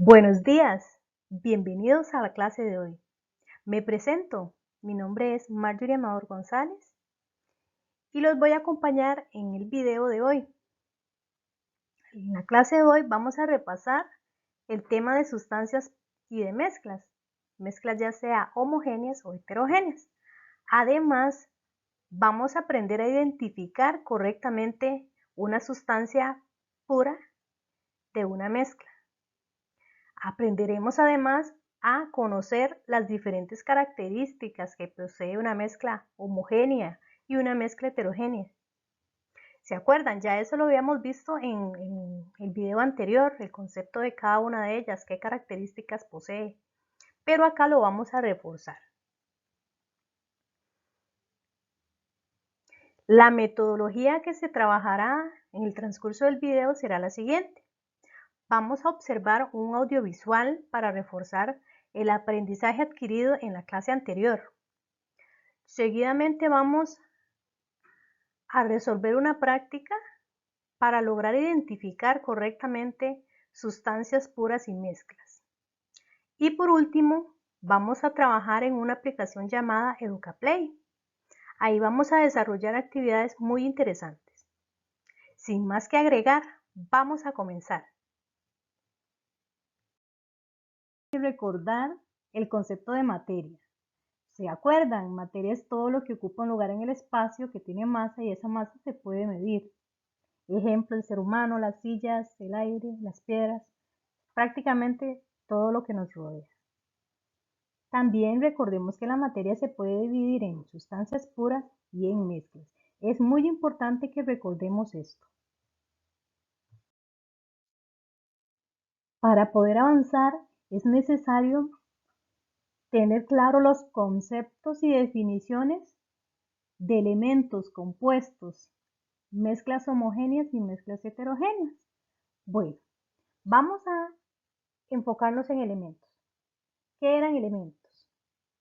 Buenos días, bienvenidos a la clase de hoy. Me presento, mi nombre es Marjorie Amador González y los voy a acompañar en el video de hoy. En la clase de hoy vamos a repasar el tema de sustancias y de mezclas ya sea homogéneas o heterogéneas. Además, vamos a aprender a identificar correctamente una sustancia pura de una mezcla. Aprenderemos además a conocer las diferentes características que posee una mezcla homogénea y una mezcla heterogénea. ¿Se acuerdan? Ya eso lo habíamos visto en el video anterior, el concepto de cada una de ellas, qué características posee, pero acá lo vamos a reforzar. La metodología que se trabajará en el transcurso del video será la siguiente. Vamos a observar un audiovisual para reforzar el aprendizaje adquirido en la clase anterior. Seguidamente vamos a resolver una práctica para lograr identificar correctamente sustancias puras y mezclas. Y por último, vamos a trabajar en una aplicación llamada EducaPlay. Ahí vamos a desarrollar actividades muy interesantes. Sin más que agregar, vamos a comenzar. Y recordar el concepto de materia. ¿Se acuerdan? Materia es todo lo que ocupa un lugar en el espacio, que tiene masa y esa masa se puede medir. Ejemplo, el ser humano, las sillas, el aire, las piedras, prácticamente todo lo que nos rodea. También recordemos que la materia se puede dividir en sustancias puras y en mezclas. Es muy importante que recordemos esto. Para poder avanzar es necesario tener claro los conceptos y definiciones de elementos compuestos, mezclas homogéneas y mezclas heterogéneas. Bueno, vamos a enfocarnos en elementos. ¿Qué eran elementos?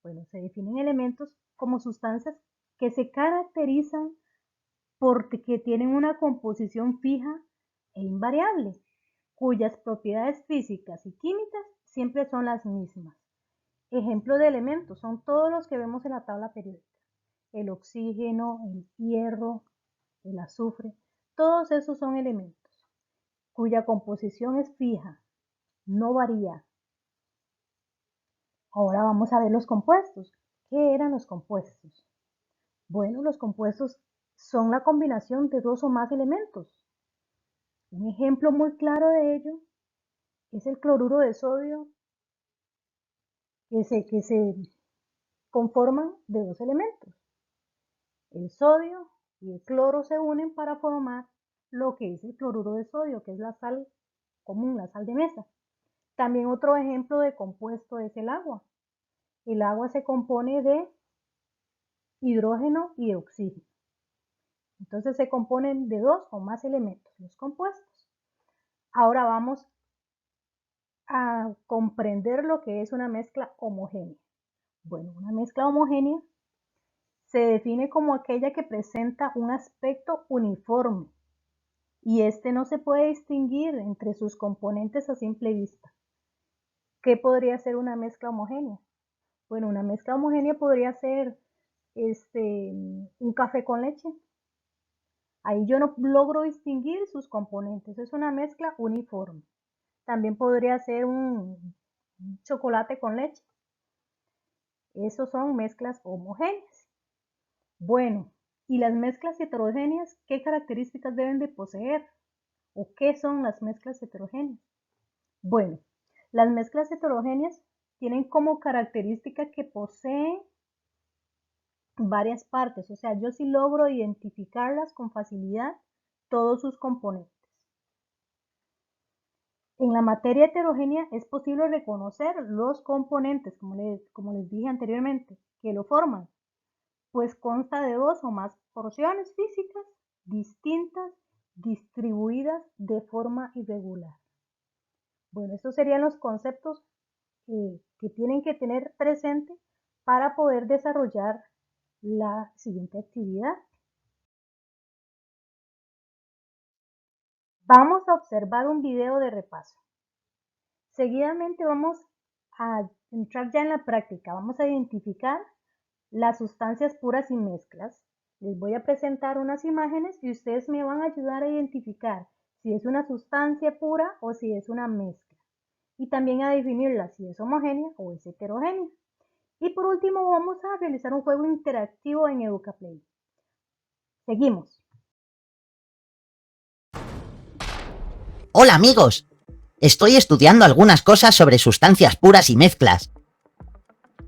Bueno, se definen elementos como sustancias que se caracterizan porque tienen una composición fija e invariable, cuyas propiedades físicas y químicas siempre son las mismas. Ejemplos de elementos son todos los que vemos en la tabla periódica. El oxígeno, el hierro, el azufre, todos esos son elementos cuya composición es fija, no varía. Ahora vamos a ver los compuestos. ¿Qué eran los compuestos? Bueno, los compuestos son la combinación de dos o más elementos. Un ejemplo muy claro de ello es el cloruro de sodio, que se conforman de dos elementos. El sodio y el cloro se unen para formar lo que es el cloruro de sodio, que es la sal común, la sal de mesa. También otro ejemplo de compuesto es el agua. El agua se compone de hidrógeno y de oxígeno. Entonces se componen de dos o más elementos, los compuestos. Ahora vamos a comprender lo que es una mezcla homogénea. Bueno, una mezcla homogénea se define como aquella que presenta un aspecto uniforme y este no se puede distinguir entre sus componentes a simple vista. ¿Qué podría ser una mezcla homogénea? Bueno, una mezcla homogénea podría ser un café con leche. Ahí yo no logro distinguir sus componentes, es una mezcla uniforme. También podría ser un chocolate con leche. Esos son mezclas homogéneas. Bueno, ¿y las mezclas heterogéneas qué características deben de poseer? ¿O qué son las mezclas heterogéneas? Bueno, las mezclas heterogéneas tienen como característica que poseen varias partes, o sea, yo sí logro identificarlas con facilidad, todos sus componentes. En la materia heterogénea es posible reconocer los componentes, como les dije anteriormente, que lo forman, pues consta de dos o más porciones físicas distintas, distribuidas de forma irregular. Bueno, estos serían los conceptos que tienen que tener presente para poder desarrollar la siguiente actividad. Vamos a observar un video de repaso. Seguidamente vamos a entrar ya en la práctica. Vamos a identificar las sustancias puras y mezclas. Les voy a presentar unas imágenes y ustedes me van a ayudar a identificar si es una sustancia pura o si es una mezcla. Y también a definirla si es homogénea o es heterogénea. Y por último vamos a realizar un juego interactivo en EducaPlay. Seguimos. Hola amigos, estoy estudiando algunas cosas sobre sustancias puras y mezclas.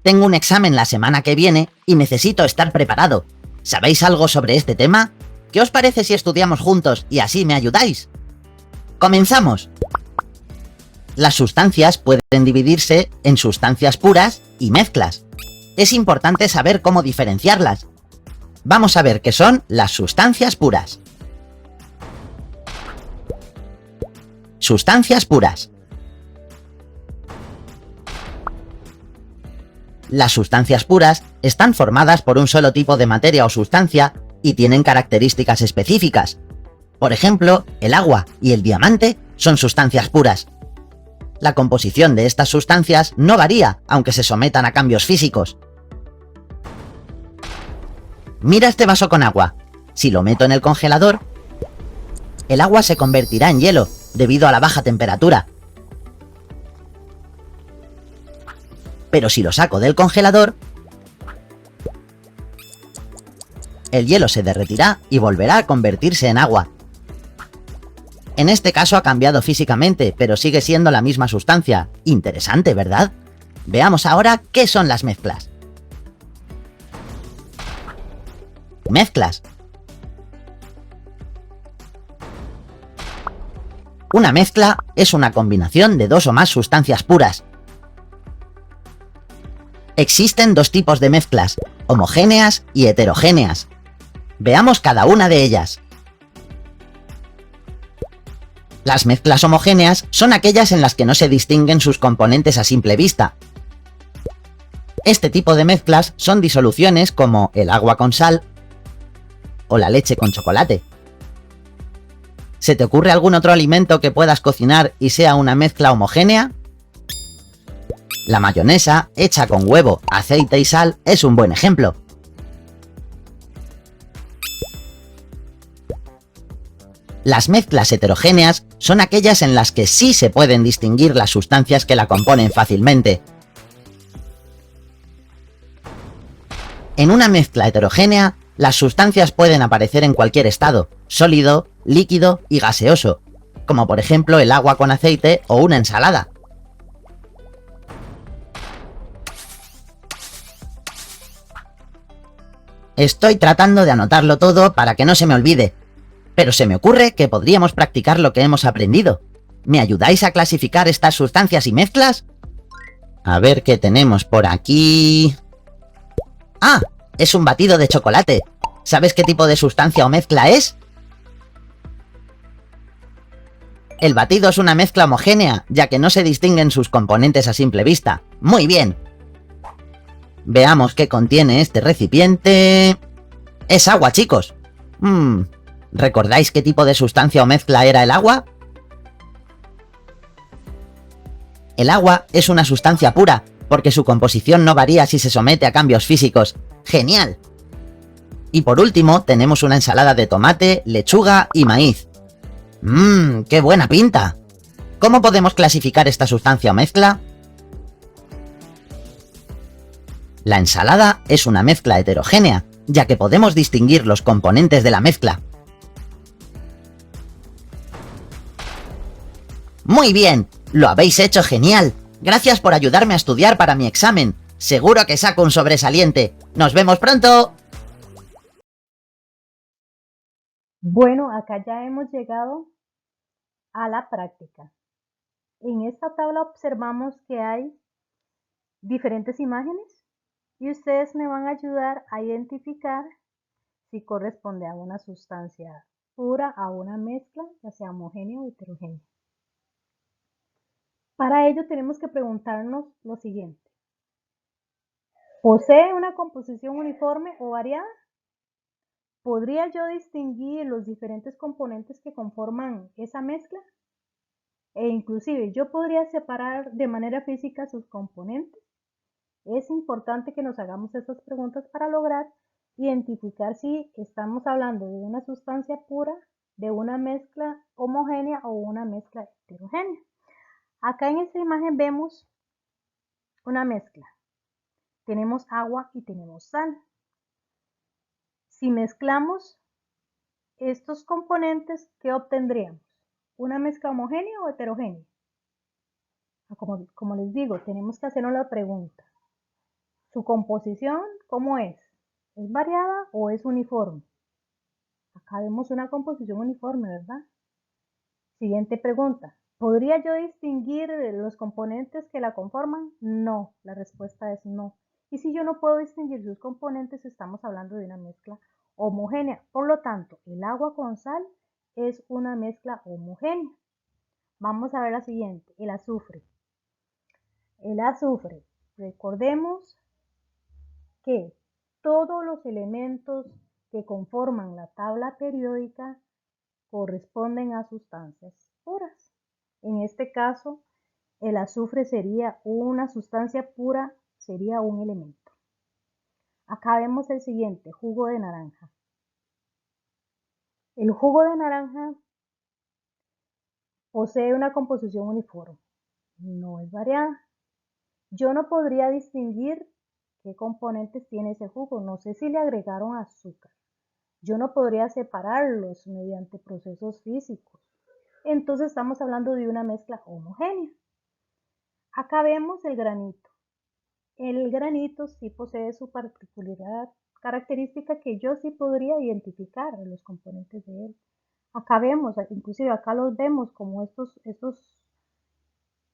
Tengo un examen la semana que viene y necesito estar preparado. ¿Sabéis algo sobre este tema? ¿Qué os parece si estudiamos juntos y así me ayudáis? ¡Comenzamos! Las sustancias pueden dividirse en sustancias puras y mezclas. Es importante saber cómo diferenciarlas. Vamos a ver qué son las sustancias puras. Sustancias puras. Las sustancias puras están formadas por un solo tipo de materia o sustancia y tienen características específicas. Por ejemplo, el agua y el diamante son sustancias puras. La composición de estas sustancias no varía, aunque se sometan a cambios físicos. Mira este vaso con agua. Si lo meto en el congelador, el agua se convertirá en hielo debido a la baja temperatura. Pero si lo saco del congelador, el hielo se derretirá y volverá a convertirse en agua. En este caso ha cambiado físicamente, pero sigue siendo la misma sustancia. Interesante, ¿verdad? Veamos ahora qué son las mezclas. Mezclas. Una mezcla es una combinación de dos o más sustancias puras. Existen dos tipos de mezclas, homogéneas y heterogéneas. Veamos cada una de ellas. Las mezclas homogéneas son aquellas en las que no se distinguen sus componentes a simple vista. Este tipo de mezclas son disoluciones como el agua con sal o la leche con chocolate. ¿Se te ocurre algún otro alimento que puedas cocinar y sea una mezcla homogénea? La mayonesa, hecha con huevo, aceite y sal, es un buen ejemplo. Las mezclas heterogéneas son aquellas en las que sí se pueden distinguir las sustancias que la componen fácilmente. En una mezcla heterogénea, las sustancias pueden aparecer en cualquier estado, sólido, líquido y gaseoso, como por ejemplo el agua con aceite o una ensalada. Estoy tratando de anotarlo todo para que no se me olvide, pero se me ocurre que podríamos practicar lo que hemos aprendido. ¿Me ayudáis a clasificar estas sustancias y mezclas? A ver qué tenemos por aquí. ¡Ah! Es un batido de chocolate. ¿Sabes qué tipo de sustancia o mezcla es? El batido es una mezcla homogénea, ya que no se distinguen sus componentes a simple vista. ¡Muy bien! Veamos qué contiene este recipiente. ¡Es agua, chicos! ¿Recordáis qué tipo de sustancia o mezcla era el agua? El agua es una sustancia pura, porque su composición no varía si se somete a cambios físicos. ¡Genial! Y por último, tenemos una ensalada de tomate, lechuga y maíz. ¡Qué buena pinta! ¿Cómo podemos clasificar esta sustancia o mezcla? La ensalada es una mezcla heterogénea, ya que podemos distinguir los componentes de la mezcla. ¡Muy bien! ¡Lo habéis hecho genial! Gracias por ayudarme a estudiar para mi examen. Seguro que saco un sobresaliente. ¡Nos vemos pronto! Bueno, acá ya hemos llegado a la práctica. En esta tabla observamos que hay diferentes imágenes y ustedes me van a ayudar a identificar si corresponde a una sustancia pura, a una mezcla, ya sea homogénea o heterogénea. Para ello tenemos que preguntarnos lo siguiente. ¿Posee una composición uniforme o variada? ¿Podría yo distinguir los diferentes componentes que conforman esa mezcla? E inclusive yo podría separar de manera física sus componentes. Es importante que nos hagamos estas preguntas para lograr identificar si estamos hablando de una sustancia pura, de una mezcla homogénea o una mezcla heterogénea. Acá en esta imagen vemos una mezcla. Tenemos agua y tenemos sal. Si mezclamos estos componentes, ¿qué obtendríamos? ¿Una mezcla homogénea o heterogénea? Como les digo, tenemos que hacernos la pregunta. ¿Su composición cómo es? ¿Es variada o es uniforme? Acá vemos una composición uniforme, ¿verdad? Siguiente pregunta. ¿Podría yo distinguir los componentes que la conforman? No, la respuesta es no. Y si yo no puedo distinguir sus componentes, estamos hablando de una mezcla homogénea. Por lo tanto, el agua con sal es una mezcla homogénea. Vamos a ver la siguiente, el azufre. El azufre, recordemos que todos los elementos que conforman la tabla periódica corresponden a sustancias puras. En este caso, el azufre sería una sustancia pura, sería un elemento. Acá vemos el siguiente, jugo de naranja. El jugo de naranja posee una composición uniforme, no es variada. Yo no podría distinguir qué componentes tiene ese jugo, no sé si le agregaron azúcar. Yo no podría separarlos mediante procesos físicos. Entonces estamos hablando de una mezcla homogénea. Acá vemos el granito. El granito sí posee su particularidad característica que yo sí podría identificar los componentes de él. Acá vemos, inclusive acá los vemos como estos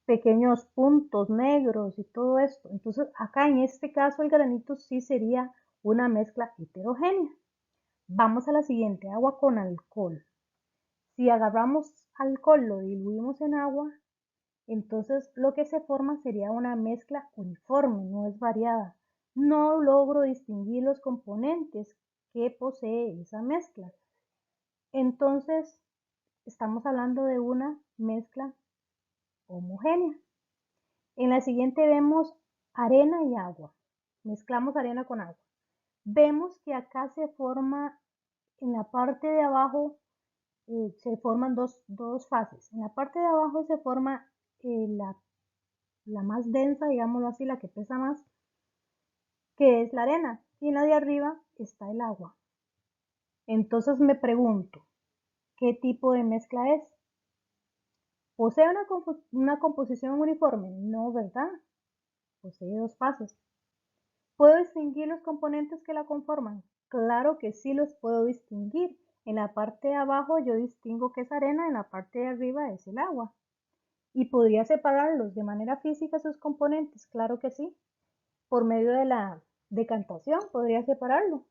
pequeños puntos negros y todo esto. Entonces acá en este caso el granito sí sería una mezcla heterogénea. Vamos a la siguiente, agua con alcohol. Si agarramos alcohol, lo diluimos en agua, entonces lo que se forma sería una mezcla uniforme, no es variada. No logro distinguir los componentes que posee esa mezcla. Entonces estamos hablando de una mezcla homogénea. En la siguiente vemos arena y agua. Mezclamos arena con agua. Vemos que acá se forma en la parte de abajo, se forman dos fases. En la parte de abajo se forma la más densa, digámoslo así, la que pesa más, que es la arena, y en la de arriba está el agua. Entonces me pregunto, ¿qué tipo de mezcla es? ¿Posee una composición uniforme? No, ¿verdad? Posee dos fases. ¿Puedo distinguir los componentes que la conforman? Claro que sí los puedo distinguir. En la parte de abajo yo distingo que es arena, en la parte de arriba es el agua. ¿Y podría separarlos de manera física sus componentes? Claro que sí. Por medio de la decantación podría separarlo.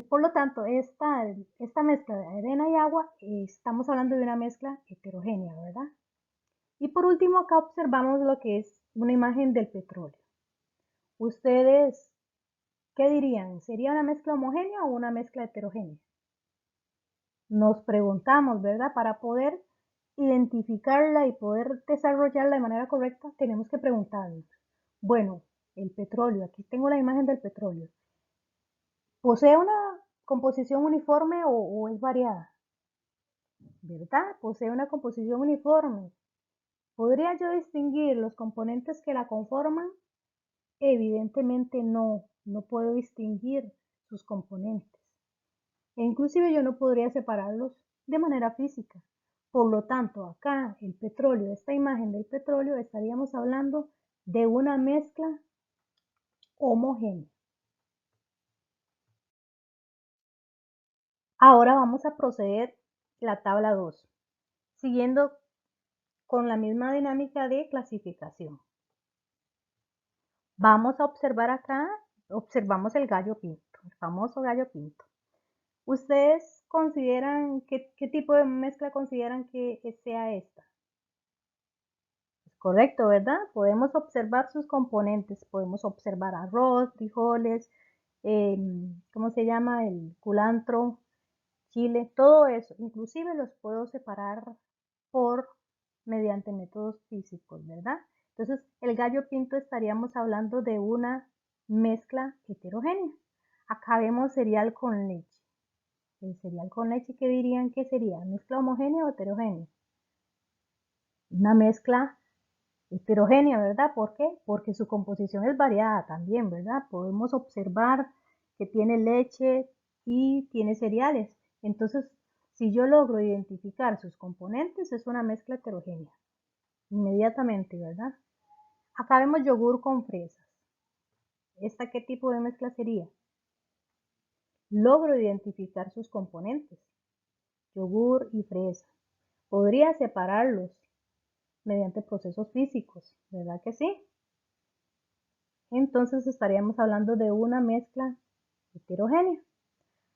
Por lo tanto, esta mezcla de arena y agua, estamos hablando de una mezcla heterogénea, ¿verdad? Y por último, acá observamos lo que es una imagen del petróleo. ¿Ustedes qué dirían? ¿Sería una mezcla homogénea o una mezcla heterogénea? Nos preguntamos, ¿verdad? Para poder identificarla y poder desarrollarla de manera correcta, tenemos que preguntarnos. Bueno, el petróleo, aquí tengo la imagen del petróleo. ¿Posee una composición uniforme o es variada? ¿Verdad? Posee una composición uniforme. ¿Podría yo distinguir los componentes que la conforman? Evidentemente no, no puedo distinguir sus componentes. E inclusive yo no podría separarlos de manera física. Por lo tanto, acá el petróleo, esta imagen del petróleo, estaríamos hablando de una mezcla homogénea. Ahora vamos a proceder la tabla 2, siguiendo con la misma dinámica de clasificación. Vamos a observar acá, observamos el gallo pinto, el famoso gallo pinto. ¿Ustedes consideran qué tipo de mezcla consideran que sea esta? Es correcto, ¿verdad? Podemos observar sus componentes, podemos observar arroz, frijoles, ¿cómo se llama? El culantro, chile, todo eso. Inclusive los puedo separar mediante métodos físicos, ¿verdad? Entonces, el gallo pinto estaríamos hablando de una mezcla heterogénea. Acá vemos cereal con leche. El cereal con leche, ¿qué dirían que sería? ¿Mezcla homogénea o heterogénea? Una mezcla heterogénea, ¿verdad? ¿Por qué? Porque su composición es variada también, ¿verdad? Podemos observar que tiene leche y tiene cereales. Entonces, si yo logro identificar sus componentes, es una mezcla heterogénea. Inmediatamente, ¿verdad? Acá vemos yogur con fresas. ¿Esta qué tipo de mezcla sería? Logro identificar sus componentes. Yogur y fresa. Podría separarlos mediante procesos físicos, ¿verdad que sí? Entonces estaríamos hablando de una mezcla heterogénea.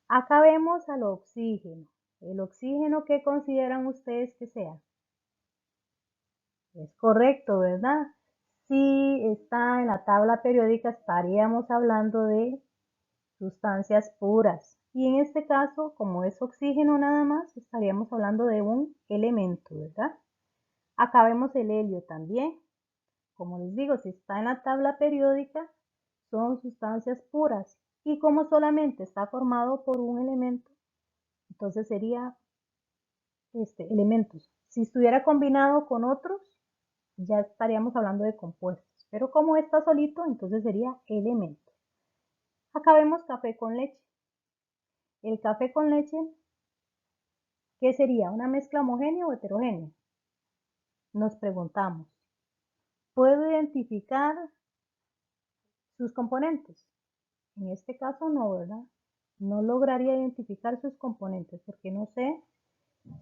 Acá vemos al oxígeno. ¿El oxígeno qué consideran ustedes que sea? Es correcto, ¿verdad? Si está en la tabla periódica estaríamos hablando de sustancias puras. Y en este caso, como es oxígeno nada más, estaríamos hablando de un elemento, ¿verdad? Acá vemos el helio también. Como les digo, si está en la tabla periódica, son sustancias puras. Y como solamente está formado por un elemento, entonces sería elementos. Si estuviera combinado con otros, ya estaríamos hablando de compuestos. Pero como está solito, entonces sería elemento. Acá vemos café con leche. El café con leche, ¿qué sería? ¿Una mezcla homogénea o heterogénea? Nos preguntamos. ¿Puedo identificar sus componentes? En este caso no, ¿verdad? No lograría identificar sus componentes porque no sé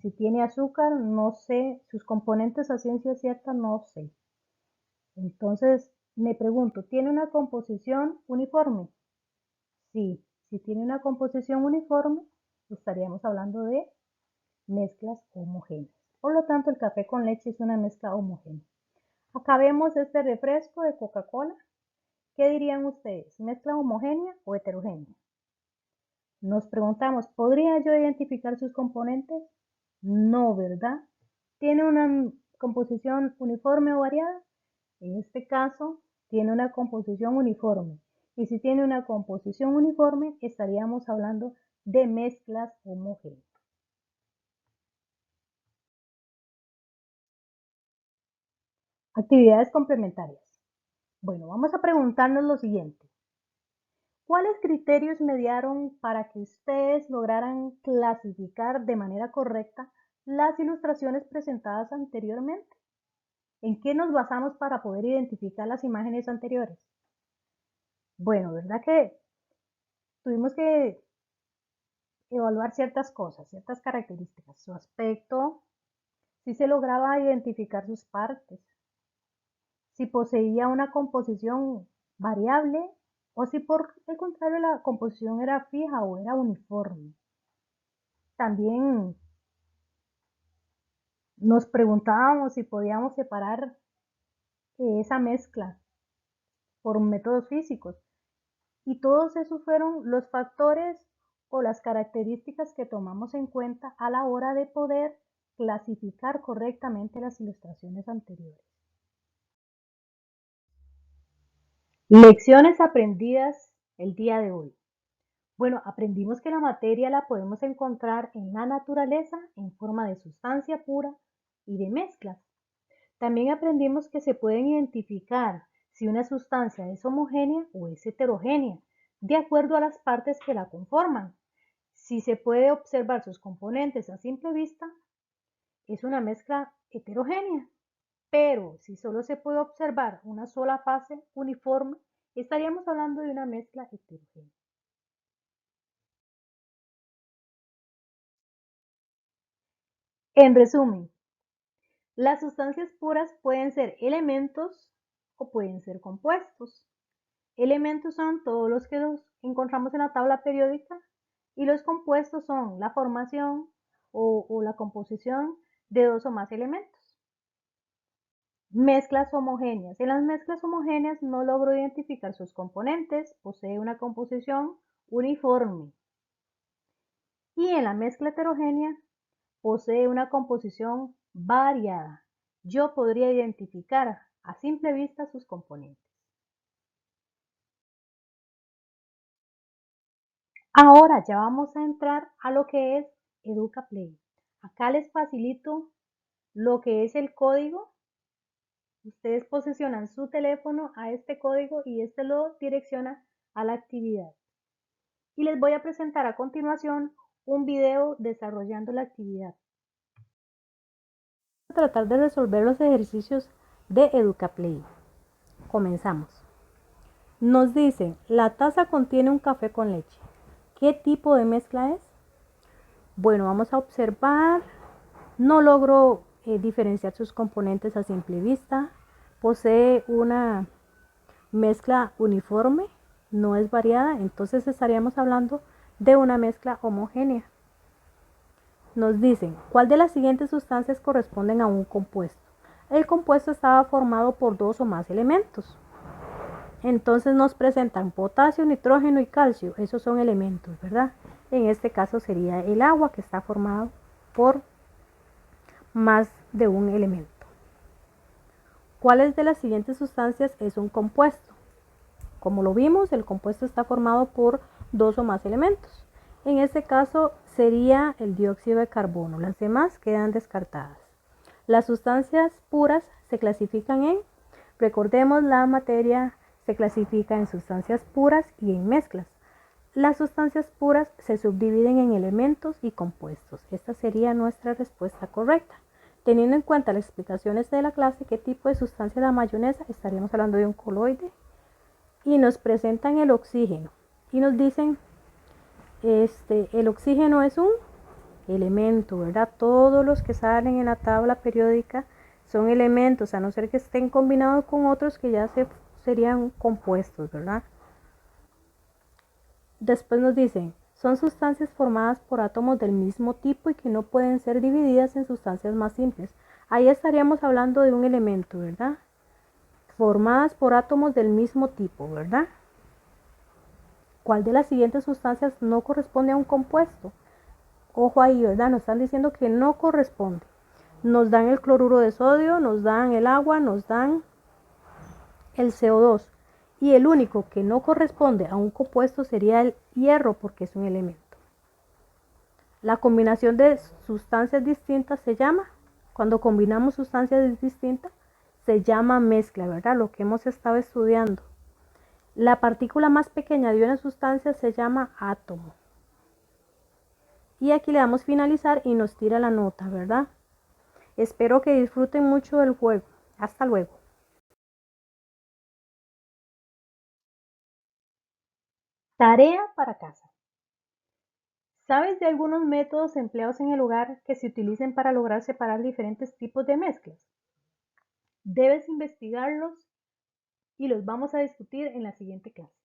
si tiene azúcar, no sé sus componentes a ciencia cierta, no sé. Entonces me pregunto, ¿tiene una composición uniforme? Sí, si tiene una composición uniforme, estaríamos hablando de mezclas homogéneas. Por lo tanto, el café con leche es una mezcla homogénea. Acá vemos este refresco de Coca-Cola. ¿Qué dirían ustedes? ¿Mezcla homogénea o heterogénea? Nos preguntamos, ¿podría yo identificar sus componentes? No, ¿verdad? ¿Tiene una composición uniforme o variada? En este caso, tiene una composición uniforme. Y si tiene una composición uniforme, estaríamos hablando de mezclas homogéneas. Actividades complementarias. Bueno, vamos a preguntarnos lo siguiente. ¿Cuáles criterios mediaron para que ustedes lograran clasificar de manera correcta las ilustraciones presentadas anteriormente? ¿En qué nos basamos para poder identificar las imágenes anteriores? Bueno, ¿verdad que tuvimos que evaluar ciertas cosas, ciertas características? Su aspecto, si se lograba identificar sus partes, si poseía una composición variable o si por el contrario la composición era fija o era uniforme. También nos preguntábamos si podíamos separar esa mezcla por métodos físicos. Y todos esos fueron los factores o las características que tomamos en cuenta a la hora de poder clasificar correctamente las ilustraciones anteriores. Lecciones aprendidas el día de hoy. Bueno, aprendimos que la materia la podemos encontrar en la naturaleza en forma de sustancia pura y de mezclas. También aprendimos que se pueden identificar si una sustancia es homogénea o es heterogénea, de acuerdo a las partes que la conforman. Si se puede observar sus componentes a simple vista, es una mezcla heterogénea. Pero si solo se puede observar una sola fase uniforme, estaríamos hablando de una mezcla heterogénea. En resumen, las sustancias puras pueden ser elementos o pueden ser compuestos. Elementos son todos los que encontramos en la tabla periódica y los compuestos son la formación o la composición de dos o más elementos. Mezclas homogéneas. En las mezclas homogéneas no logro identificar sus componentes, posee una composición uniforme. Y en la mezcla heterogénea posee una composición variada. Yo podría identificar a simple vista sus componentes. Ahora ya vamos a entrar a lo que es EducaPlay. Acá les facilito lo que es el código. Ustedes posicionan su teléfono a este código y este lo direcciona a la actividad. Y les voy a presentar a continuación un video desarrollando la actividad. Vamos a tratar de resolver los ejercicios de EducaPlay. Comenzamos. Nos dicen, la taza contiene un café con leche. ¿Qué tipo de mezcla es? Bueno, vamos a observar. No logro diferenciar sus componentes a simple vista. Posee una mezcla uniforme, no es variada, entonces estaríamos hablando de una mezcla homogénea. Nos dicen, ¿cuál de las siguientes sustancias corresponden a un compuesto? El compuesto estaba formado por 2 o más elementos. Entonces nos presentan potasio, nitrógeno y calcio. Esos son elementos, ¿verdad? En este caso sería el agua, que está formado por más de un elemento. ¿Cuáles de las siguientes sustancias es un compuesto? Como lo vimos, el compuesto está formado por 2 o más elementos. En este caso sería el dióxido de carbono. Las demás quedan descartadas. Las sustancias puras se clasifican en, recordemos, la materia se clasifica en sustancias puras y en mezclas. Las sustancias puras se subdividen en elementos y compuestos. Esta sería nuestra respuesta correcta. Teniendo en cuenta las explicaciones de la clase, qué tipo de sustancia es la mayonesa, estaríamos hablando de un coloide. Y nos presentan el oxígeno. Y nos dicen, el oxígeno es un elemento, ¿verdad? Todos los que salen en la tabla periódica son elementos, a no ser que estén combinados con otros que ya serían compuestos, ¿verdad? Después nos dicen, son sustancias formadas por átomos del mismo tipo y que no pueden ser divididas en sustancias más simples. Ahí estaríamos hablando de un elemento, ¿verdad? Formadas por átomos del mismo tipo, ¿verdad? ¿Cuál de las siguientes sustancias no corresponde a un compuesto? Ojo ahí, ¿verdad? Nos están diciendo que no corresponde. Nos dan el cloruro de sodio, nos dan el agua, nos dan el CO2. Y el único que no corresponde a un compuesto sería el hierro, porque es un elemento. La combinación de sustancias distintas se llama, cuando combinamos sustancias distintas, se llama mezcla, ¿verdad? Lo que hemos estado estudiando. La partícula más pequeña de una sustancia se llama átomo. Y aquí le damos finalizar y nos tira la nota, ¿verdad? Espero que disfruten mucho del juego. Hasta luego. Tarea para casa. ¿Sabes de algunos métodos empleados en el hogar que se utilicen para lograr separar diferentes tipos de mezclas? Debes investigarlos y los vamos a discutir en la siguiente clase.